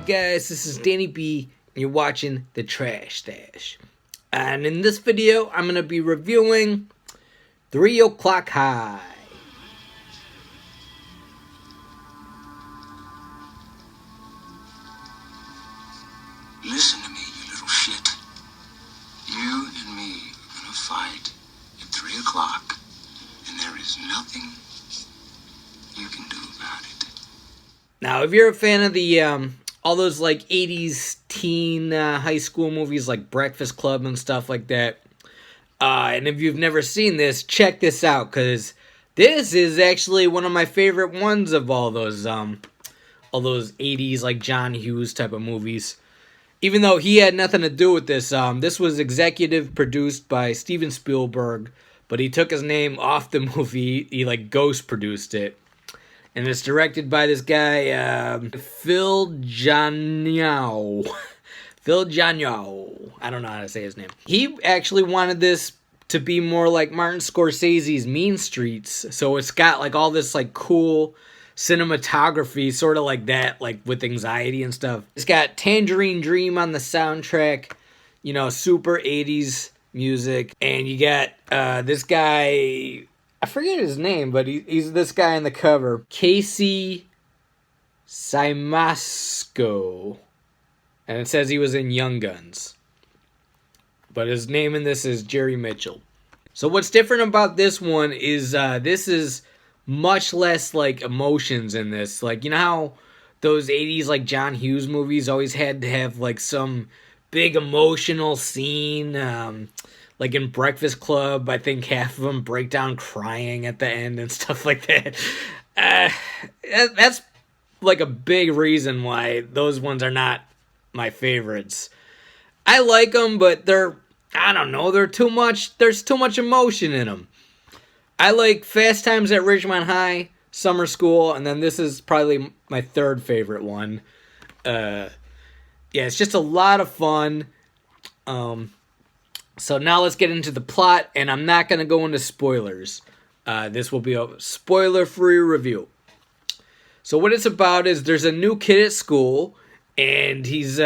up, guys? This is Danny B, and you're watching The Trash Stash. And in this video, I'm going to be reviewing 3 O'Clock High. Listen to me, you little shit. You and me are gonna fight at 3 o'clock, and there is nothing you can do about it. Now, if you're a fan of the all those like 80s teen high school movies like Breakfast Club and stuff like that, and if you've never seen this, check this out, because this is actually one of my favorite ones of all those 80s like John Hughes type of movies. Even though he had nothing to do with this, this was executive produced by Steven Spielberg, but he took his name off the movie. He like ghost produced it. And it's directed by this guy, Phil Janyo. Phil Janyo. I don't know how to say his name. He actually wanted this to be more like Martin Scorsese's Mean Streets. So it's got like all this like cool cinematography, sort of like that, like with anxiety and stuff. It's got Tangerine Dream on the soundtrack, you know, super 80s music. And you got this guy, I forget his name, but he's this guy on the cover, Casey Siemasko. And it says he was in Young Guns. But his name in this is Jerry Mitchell. So what's different about this one is this is much less like emotions in this. Like, you know how those 80s like John Hughes movies always had to have like some big emotional scene, like in Breakfast Club, I think half of them break down crying at the end and stuff like that. That's like a big reason why those ones are not my favorites. I like them, but I don't know, there's too much emotion in them. I like Fast Times at Ridgemont High, Summer School, and then this is probably my third favorite one. Yeah, it's just a lot of fun. So now let's get into the plot, and I'm not going to go into spoilers. This will be a spoiler-free review. So what it's about is there's a new kid at school, and he's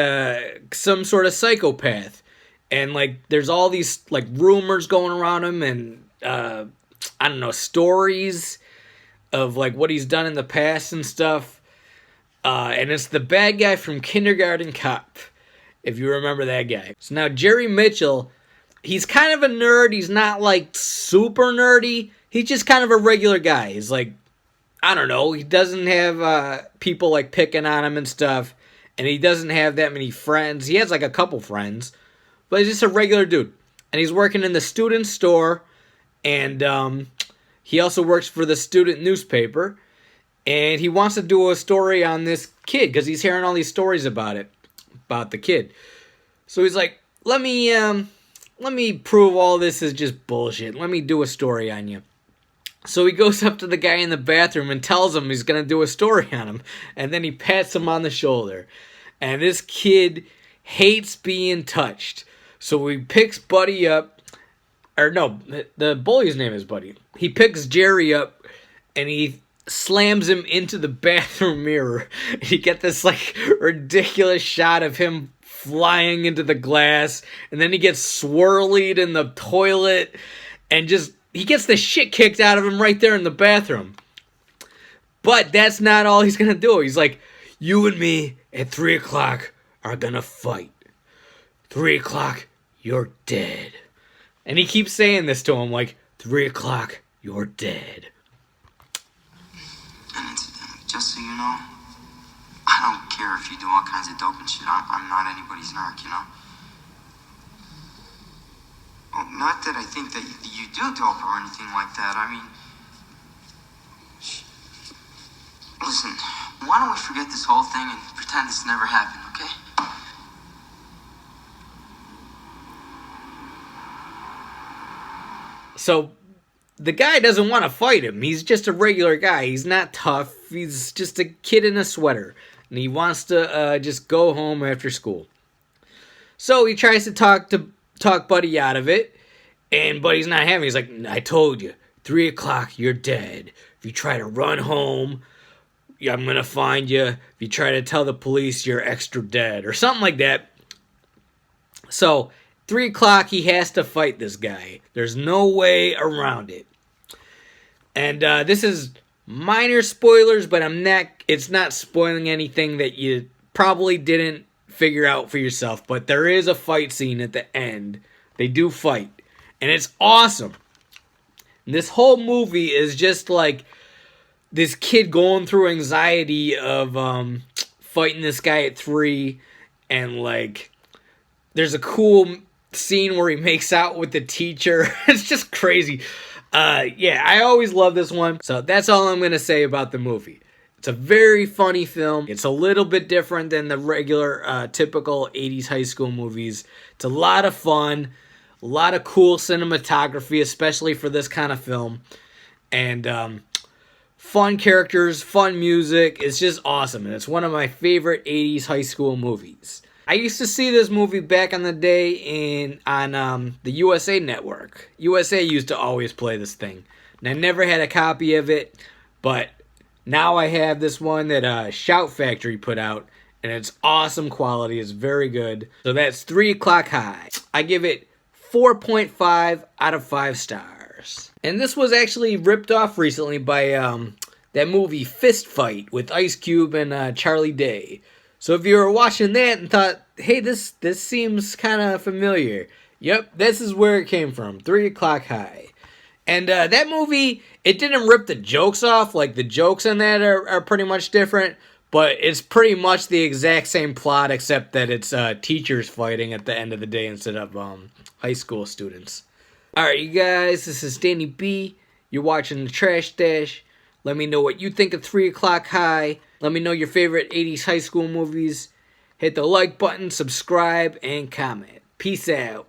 some sort of psychopath. And like there's all these like rumors going around him, and I don't know, stories of like what he's done in the past and stuff. And it's the bad guy from Kindergarten Cop, if you remember that guy. So now Jerry Mitchell, he's kind of a nerd. He's not like super nerdy. He's just kind of a regular guy. He's like, I don't know, he doesn't have people like picking on him and stuff. And he doesn't have that many friends. He has like a couple friends, but he's just a regular dude. And he's working in the student store. And he also works for the student newspaper. And he wants to do a story on this kid because he's hearing all these stories about the kid. So he's like, let me prove all this is just bullshit. Let me do a story on you. So he goes up to the guy in the bathroom and tells him he's going to do a story on him. And then he pats him on the shoulder. And this kid hates being touched. So he picks Buddy up. Or no, the bully's name is Buddy. He picks Jerry up and he slams him into the bathroom mirror. You get this like ridiculous shot of him flying into the glass, and then he gets swirlied in the toilet, and just he gets the shit kicked out of him right there in the bathroom. But that's not all he's gonna do. He's like, you and me at 3 o'clock are gonna fight. 3 o'clock, you're dead. And he keeps saying this to him, like, 3 o'clock, you're dead. And just so you know, I don't care if you do all kinds of dope and shit. I'm not anybody's narc, you know? Well, not that I think that you do dope or anything like that. I mean, listen, why don't we forget this whole thing and pretend this never happened, okay? So the guy doesn't want to fight him. He's just a regular guy. He's not tough. He's just a kid in a sweater. And he wants to just go home after school. So he tries to talk Buddy out of it. And Buddy's not having it. He's like, I told you, 3 o'clock, you're dead. If you try to run home, I'm gonna find you. If you try to tell the police, you're extra dead, or something like that. So 3 o'clock, he has to fight this guy. There's no way around it. And this is minor spoilers, but it's not spoiling anything that you probably didn't figure out for yourself. But there is a fight scene at the end. They do fight, and it's awesome. And this whole movie is just like this kid going through anxiety of fighting this guy at 3, and like there's a cool scene where he makes out with the teacher. It's just crazy. Yeah, I always love this one. So that's all I'm going to say about the movie. It's a very funny film. It's a little bit different than the regular, typical 80s high school movies. It's a lot of fun, a lot of cool cinematography, especially for this kind of film. And fun characters, fun music. It's just awesome. And it's one of my favorite 80s high school movies. I used to see this movie back in the day on the USA Network. USA used to always play this thing. And I never had a copy of it, but now I have this one that Shout Factory put out, and it's awesome quality. It's very good. So that's 3 O'Clock High. I give it 4.5 out of 5 stars. And this was actually ripped off recently by that movie Fist Fight with Ice Cube and Charlie Day. So if you were watching that and thought, hey, this seems kind of familiar. Yep, this is where it came from, 3 O'Clock High. And that movie, it didn't rip the jokes off. Like, the jokes in that are pretty much different. But it's pretty much the exact same plot, except that it's teachers fighting at the end of the day instead of high school students. Alright, you guys, this is Danny B. You're watching The Trash Dash. Let me know what you think of 3 O'Clock High. Let me know your favorite 80s high school movies. Hit the like button, subscribe, and comment. Peace out.